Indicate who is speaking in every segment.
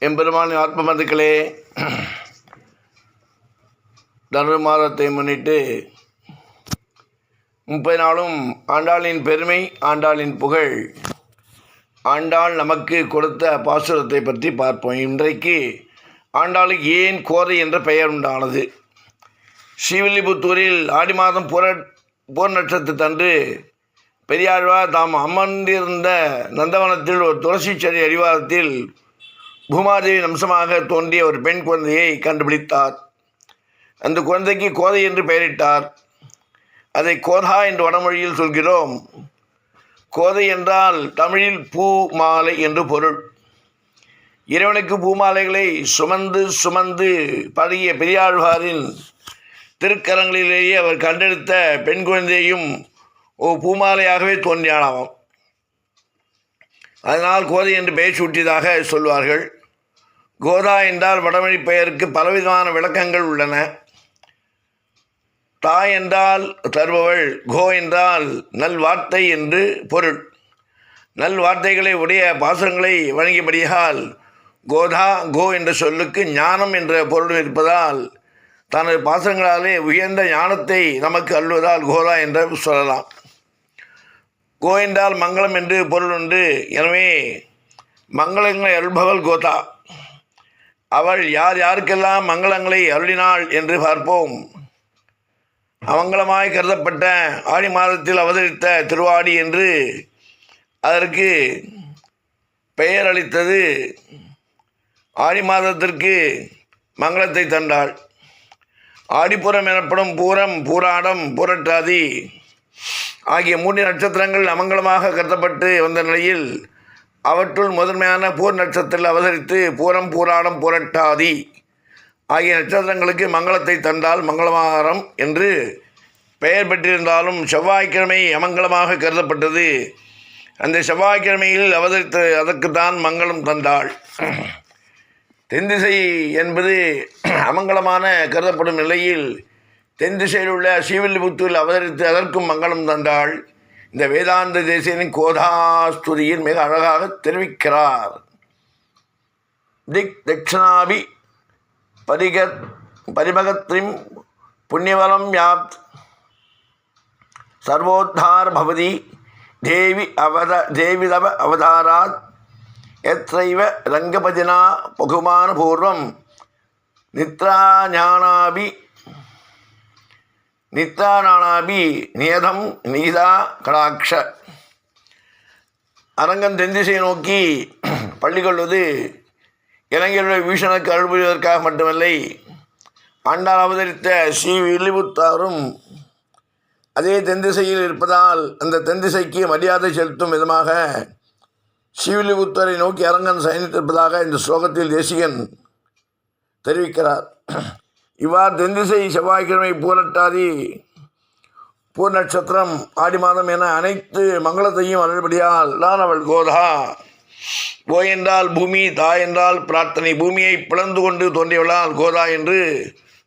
Speaker 1: எம்பெருமானின் ஆத்மபந்துக்களே, தனுர் மாதத்தை முன்னிட்டு 30 நாளும் ஆண்டாளின் பெருமை, ஆண்டாளின் புகழ், ஆண்டாள் நமக்கு கொடுத்த பாசுரத்தை பற்றி பார்ப்போம். இன்றைக்கு ஆண்டாளுக்கு ஏன் கோதை என்ற பெயர் உண்டானது? ஸ்ரீவில்லிபுத்தூரில் ஆடி மாதம் போர் நட்சத்திரத்தன்று பெரியாழ்வார் தாம் அமர்ந்திருந்த நந்தவனத்தில் ஒரு துளசி செடி அடிவாரத்தில் பூமாதேவியின் அம்சமாக தோன்றிய ஒரு பெண் குழந்தையை கண்டுபிடித்தார். அந்த குழந்தைக்கு கோதை என்று பெயரிட்டார். அதை கோதா என்று வடமொழியில் சொல்கிறோம். கோதை என்றால் தமிழில் பூ மாலை என்று பொருள். இறைவனுக்கு பூமாலைகளை சுமந்து சுமந்து பழகிய பெரியாழ்வாரின் திருக்கரங்களிலேயே அவர் கண்டெடுத்த பெண் குழந்தையும் பூமாலையாகவே தோன்றியானாம். அதனால் கோதை என்று பெயர் சூட்டியதாக சொல்வார்கள். கோதா என்றால் வடமொழி பெயருக்கு பலவிதமான விளக்கங்கள் உள்ளன. தாய் என்றால் தருபவள், கோ என்றால் நல்வார்த்தை என்று பொருள். நல்வார்த்தைகளை உடைய பாசுரங்களை வழங்கியபடியால் கோதா, கோ என்ற சொல்லுக்கு ஞானம் என்ற பொருள் இருப்பதால் தனது பாசுரங்களாலே உயர்ந்த ஞானத்தை நமக்கு அள்ளுவதால் கோதா என்று சொல்லலாம். கோ என்றால் மங்களம் என்று பொருள் உண்டு. எனவே மங்களங்களை அருள்பவள் கோதா. அவள் யார் யாருக்கெல்லாம் மங்களங்களை அருளினாள் என்று பார்ப்போம். அமங்கலமாய் கருதப்பட்ட ஆடி மாதத்தில் அவதரித்த திருவாடி என்று அதற்கு பெயர் அளித்தது. ஆடி மாதத்திற்கு மங்களத்தை தந்தாள். ஆடிப்புறம் எனப்படும் பூரம், பூராடம், பூரட்டாதி ஆகிய 3 நட்சத்திரங்கள் அமங்கலமாக கருதப்பட்டு வந்த நிலையில் அவற்றுள் முதன்மையான பூர் நட்சத்திரத்தில் அவதரித்து பூரம், பூராடம், பூரட்டாதி ஆகிய நட்சத்திரங்களுக்கு மங்களத்தை தந்தால் மங்களமாகாரம் என்று பெயர் பெற்றிருந்தாலும் செவ்வாய்க்கிழமை அமங்கலமாக கருதப்பட்டது. அந்த செவ்வாய்க்கிழமையில் அவதரித்து அதற்குத்தான் மங்களம் தந்தாள். தென்திசை என்பது அமங்கலமான கருதப்படும் நிலையில் தென் திசையில் உள்ள ஸ்ரீவில்லிபுத்தூரில் அவதரித்து அதற்கும் மங்களம் தந்தாள். இந்த வேதாந்த தேசியனின் கோதாஸ்துதியில் மிக அழகாக தெரிவிக்கிறார். திக் தட்சிணாபி பரிமகத்ரிம் புண்ணியவலம் யாப்த் சர்வோத்தார் பவதி தேவிதவ அவதாராத் எத்ரைவ ரங்கபஜனா பகுமான பூர்வம் நித்ராநாபி நியதம் நீதா கடாட்ச. அரங்கன் தென்திசையை நோக்கி பள்ளி கொள்வது இளைஞர்களுடைய வீஷனுக்கு அருள் புரிவதற்காக மட்டுமில்லை, ஆண்டாள் அவதரித்த ஸ்ரீ வில்லிபுத்தாரும் அதே தென்திசையில் இருப்பதால் அந்த தென்திசைக்கு மரியாதை செலுத்தும் விதமாக ஸ்ரீவில்லிபுத்தரை நோக்கி அரங்கன் சயனித்திருப்பதாக இந்த ஸ்லோகத்தில் தேசிகன் தெரிவிக்கிறார். இவ்வாறு தென்திசை செவ்வாய்க்கிழமை பூரட்டாதி, பூர் நட்சத்திரம், ஆடி மாதம் என அனைத்து மங்களத்தையும் அருள்படியால் தான் அவள் கோதா. கோ என்றால் பூமி, தாய் என்றால் பிரார்த்தனை. பூமியை பிளந்து கொண்டு தோன்றியவளால் கோதா என்று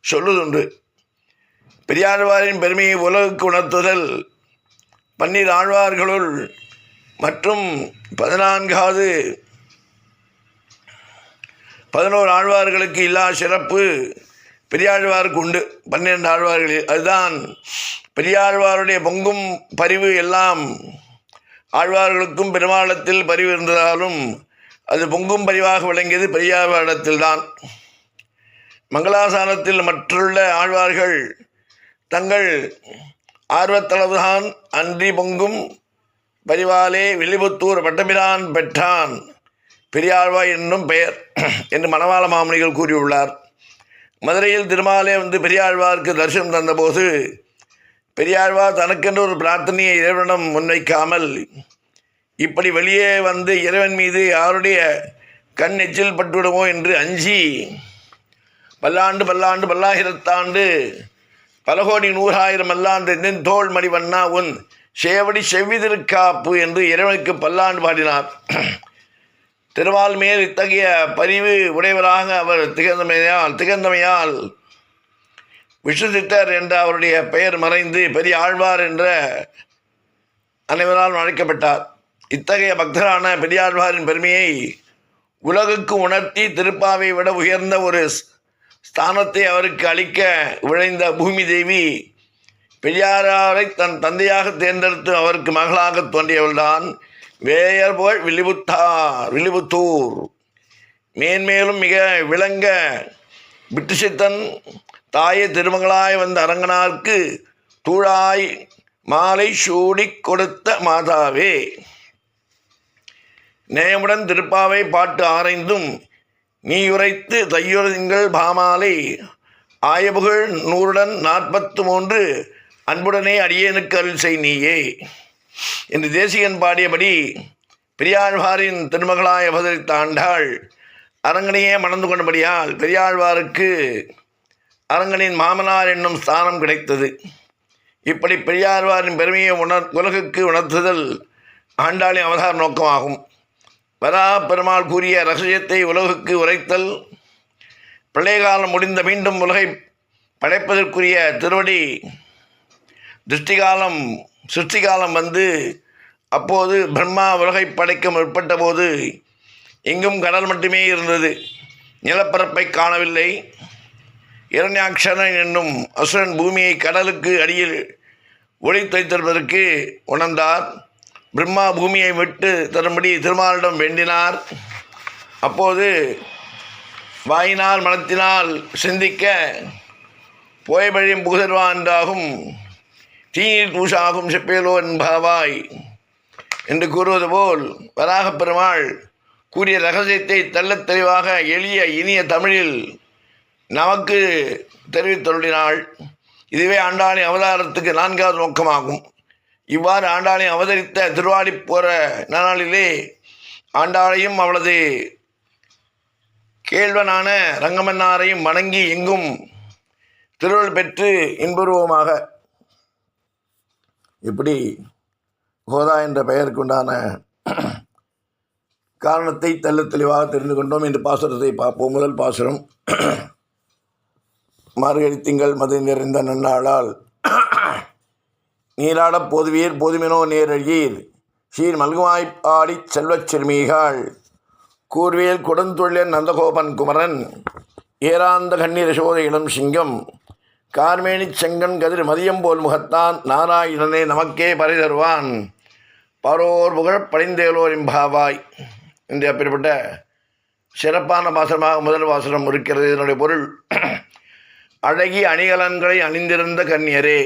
Speaker 1: சொல்லுதுண்டு. பெரியாழ்வாரின் பெருமையை உலகுக்கு உணர்த்துதல் 12 ஆழ்வார்களுள் மற்றும் 14வது 11 ஆழ்வார்களுக்கு இல்லா சிறப்பு பெரியாழ்வாருக்கு உண்டு. 12 ஆழ்வார்களில் அதுதான் பெரியாழ்வாருடைய பொங்கும் பரிவு. எல்லாம் ஆழ்வார்களுக்கும் பெருமாளத்தில் பரிவு இருந்ததாலும் அது பொங்கும் பரிவாக விளங்கியது பெரியாழ்வாரிடத்தில்தான். மங்களாசானத்தில் மற்றுள்ள ஆழ்வார்கள் தங்கள் ஆர்வத்தளவுதான் அன்றி பொங்கும் பரிவாலே வில்லிபுத்தூர் பட்டபிரான் பெற்றான் பெரியாழ்வார் என்னும் பெயர் என்று மணவாள மாமுனிகள் கூறியுள்ளார். மதுரையில் திருமாலே வந்து பெரியாழ்வாருக்கு தரிசனம் தந்தபோது பெரியாழ்வார் தனக்கென்று ஒரு பிரார்த்தனையை இறைவனிடம் முன்வைக்காமல் இப்படி வெளியே வந்து இறைவன் மீது யாருடைய கண் எச்சில் பட்டுவிடுமோ என்று அஞ்சி பல்லாண்டு பல்லாயிரத்தாண்டு பல கோடி 100,000 மல்லாண்டு தோள் மணிவண்ணா உன் சேவடி செவ்விதிருக்காப்பு என்று இறைவனுக்கு பல்லாண்டு பாடினார். திருமால் மேல் இத்தகைய பரிவு உடையவராக அவர் திகழ்ந்தமையால் விஷ்ணுசித்தர் என்ற அவருடைய பெயர் மறைந்து பெரிய ஆழ்வார் என்ற அனைவரால் அழைக்கப்பட்டார். இத்தகைய பக்தரான பெரியாழ்வாரின் பெருமையை உலகுக்கு உணர்த்தி திருப்பாவை விட உயர்ந்த ஒரு ஸ்தானத்தை அவருக்கு அளிக்க விழைந்த பூமி தேவி பெரியாரை தன் தந்தையாக தேர்ந்தெடுத்து அவருக்கு மகளாக தோன்றியவள்தான் வேயர் போய் வில்லிபுத்தூர். மேன்மேலும் மிக விளங்க பிட்டுசித்தன் தாயை திருமகளாய் வந்த அரங்கனார்க்கு தூளாய் மாலை சூடிக் கொடுத்த மாதாவே. நேயமுடன் திருப்பாவை பாட்டு ஆரைந்தும் நீயுரைத்து தையுறதிங்கள் பாமாலை ஆயபுகழ் 143 அன்புடனே அடியேனுக்கு அருள் செய் நீயே என்று தேசிகன் பாடியபடி பெரியாழ்வாரின் திருமகளாய் அவதரித்த ஆண்டாள் அரங்கனையே மணந்து கொண்டபடியால் பெரியாழ்வாருக்கு அரங்கனின் மாமனார் என்னும் ஸ்தானம் கிடைத்தது. இப்படி பெரியாழ்வாரின் பெருமையை உலகுக்கு உணர்த்துதல் ஆண்டாளின் அவதார நோக்கமாகும். வராஹப் பெருமாள் கூறிய ரகசியத்தை உலகுக்கு உரைத்தல், பிரளய காலம் முடிந்த மீண்டும் உலகை படைப்பதற்குரிய திருவடி சிருஷ்டி காலம் வந்து அப்போது பிரம்மா உலகை படைக்க முற்பட்ட போது எங்கும் கடல் மட்டுமே இருந்தது. நிலப்பரப்பை காணவில்லை. இரண்யாட்சரன் என்னும் அசுரன் பூமியை கடலுக்கு அடியில் ஒளித்து வைத்திருப்பதற்கு உணர்ந்தார். பிரம்மா பூமியை விட்டு தரும்படி திருமாலிடம் வேண்டினார். அப்போது வாயினால் மனத்தினால் சிந்திக்க போயபழியும் புகுதல்வா என்றாகும் தீநீர் பூசாகும் செப்பேலோ என்பாவாய் என்று கூறுவது போல் வராகப் பெருமாள் கூறிய ரகசியத்தை தெள்ளத் தெளிவாக எளிய இனிய தமிழில் நமக்கு தெரிவித்தருளினாள். இதுவே ஆண்டாளின் அவதாரத்துக்கு 4வது நோக்கமாகும். இவ்வாறு ஆண்டாளை அவதரித்த திருவாடிப்போற நாளிலே ஆண்டாளையும் அவளது கேள்வனான ரங்கமன்னாரையும் வணங்கி எங்கும் திருவள் பெற்று இன்புருவமாக. இப்படி கோதா என்ற பெயருக்கு உண்டான காரணத்தை தெள்ளத் தெளிவாக தெரிந்து கொண்டோம். இன்று பாசுரத்தை பார்ப்போம். முதல் பாசுரம். மார்கழி திங்கள் மது நிறைந்த நன்னாளால் நீராடப் போதுவீர் போதுமினோ நேரழீர் சீர் மல்குவாய்ப்பாடிச் செல்வச் சிறுமிகள் கூர்வேல் கொடுந்தொழிலன் நந்தகோபன் குமரன் ஏராந்த கண்ணீர் யசோதை இளம் சிங்கம் கார்மேனிச் செங்கன் கதிர் மதியம் போல் முகத்தான் நாராயணனே நமக்கே பறை தருவான் பரோர் புகழ் பணிந்தேலோர் இம்பாவாய் என்று அப்படிப்பட்ட சிறப்பான பாசனமாக முதல் பாசனம் இருக்கிறது. இதனுடைய பொருள், அழகிய அணிகலன்களை அணிந்திருந்த கன்னியரே,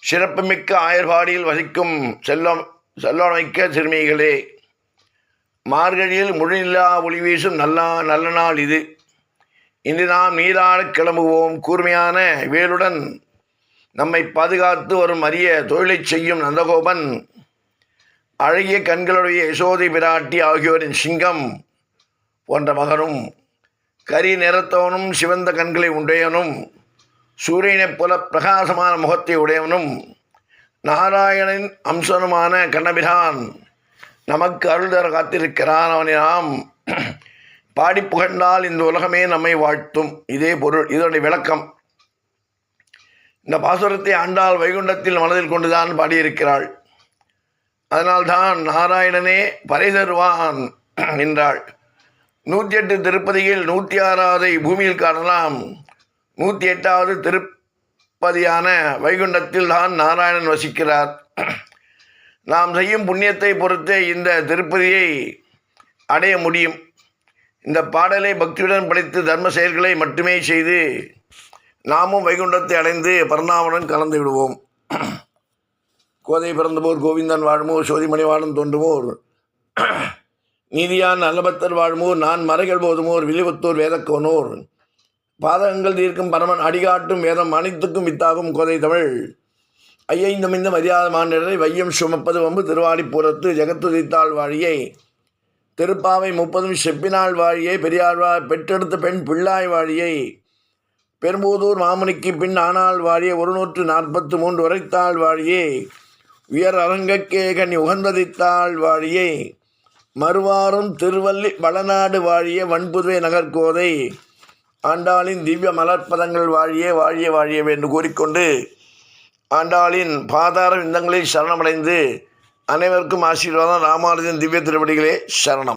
Speaker 1: சிறப்புமிக்க ஆயர்பாடியில் வசிக்கும் செல்வமிக்க சிறுமிகளே, மார்கழியில் முழுநிலா ஒளி வீசும் நல்ல நாள் இது. இன்று நாம் நீராடக் கிளம்புவோம். கூர்மையான வேலுடன் நம்மை பாதுகாத்து வரும் அரிய தொழிலைச் செய்யும் நந்தகோபன், அழகிய கண்களுடைய யசோதை பிராட்டி ஆகியோரின் சிங்கம் போன்ற மகனும், கரி நிறத்தவனும் சிவந்த கண்களை உடையவனும், சூரியனைப் போல பிரகாசமான முகத்தை உடையவனும், நாராயணனின் அம்சனுமான கண்ணபிரான் நமக்கு அருள் தர காத்திருக்கிறான். அவனை நாம் பாடி புகழ்ந்தால் இந்த உலகமே நம்மை வாழ்த்தும். இதே பொருள். இதனுடைய விளக்கம், இந்த பாசுரத்தை ஆண்டாள் வைகுண்டத்தில் மனதில் கொண்டுதான் பாடியிருக்கிறாள். அதனால்தான் நாராயணனே பறை தருவான் என்றாள். 108 திருப்பதியில் 106வது பூமியில் காணலாம். 108வது திருப்பதியான வைகுண்டத்தில் தான் நாராயணன் வசிக்கிறார். நாம் செய்யும் புண்ணியத்தை பொறுத்தே இந்த திருப்பதியை அடைய முடியும். இந்த பாடலை பக்தியுடன் படித்து தர்ம செயல்களை மட்டுமே செய்து நாமும் வைகுண்டத்தை அடைந்து பரந்தாமனுடன் கலந்து விடுவோம். கோதை பிறந்தபோர் கோவிந்தன் வாழ்மோர் சோதிமணி வாழும் தோன்றுமோர் நீதியான் நல்லபத்தர் வாழ்மோர் நான் மறைகள் போதுமோர் வில்லிபுத்தூர் வேதக்கோனோர் பாதகங்கள் தீர்க்கும் பரமன் அடிகாட்டும் வேதம் அனைத்துக்கும் வித்தாகும் கோதை தமிழ் ஐயைந்தமிந்த மரியாத மாநிலரை வையம் சுமப்பது வம்பு திருவாடிப்புறத்து ஜெகத்துதித்தாள் வாழியை திருப்பாவை 30 செப்பினாள் வாழியை பெரியாழ்வார் பெற்றெடுத்த பெண் பிள்ளாய் வாழியை பெரும்பூதூர் மாமுனிக்கு பின் ஆனாள் வாழியை 143 உரைத்தாள் வாழியை உயர் அரங்கக்கே கனி உகந்ததித்தாள் வாழியை மறுவாரும் திருவள்ளி வளநாடு வாழிய வன்புதுவை நகர்கோதை ஆண்டாளின் திவ்ய மலர்ப்பதங்கள் வாழியே வாழிய வாழியவே என்று கூறிக்கொண்டு ஆண்டாளின் பாதார விந்தங்களில் சரணமடைந்து அனைவருக்கும் ஆசீர்வாதம். ராமானுஜன் திவ்ய திருவடிகளே சரணம்.